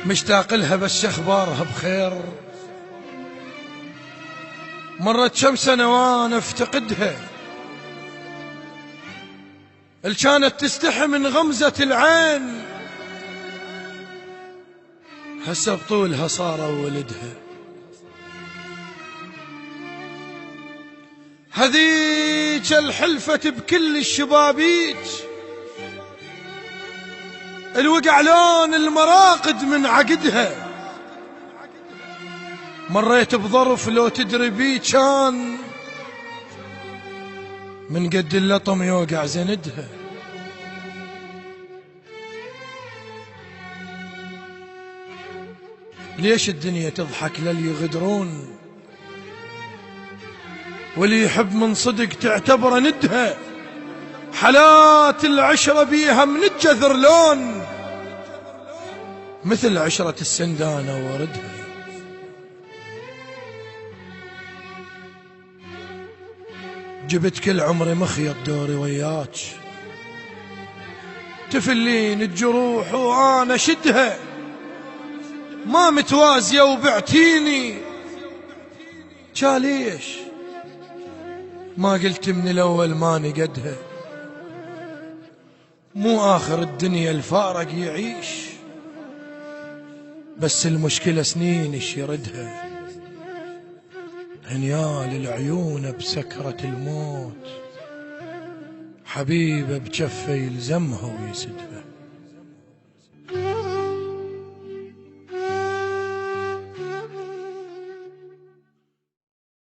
مشتاق لها بس اخبارها بخير. مرت كم سنة وانا افتقدها، اللي كانت تستحي من غمزة العين هسه بطولها صاروا ولدها. هذيك الحلفت بكل الشبابيك، الوقع لون المراقد من عقدها. مريت بظرف لو تدري بيه كان من قد اللطم يوقع زندها. ليش الدنيا تضحك للي يغدرون، واللي يحب من صدق تعتبره ندها. حالات العشرة بيها من الجذر لون، مثل عشرة السندانة وردها. جبت كل عمري مخيط دوري وياك، تفلين الجروح وانا شدها. ما متوازية وبعتيني، ليش ما قلت من الاول ماني قدها؟ مو اخر الدنيا الفارق يعيش، بس المشكلة سنين ايش يردها. هنيال العيون بسكرة الموت، حبيبه بجفه يلزمها ويسدها.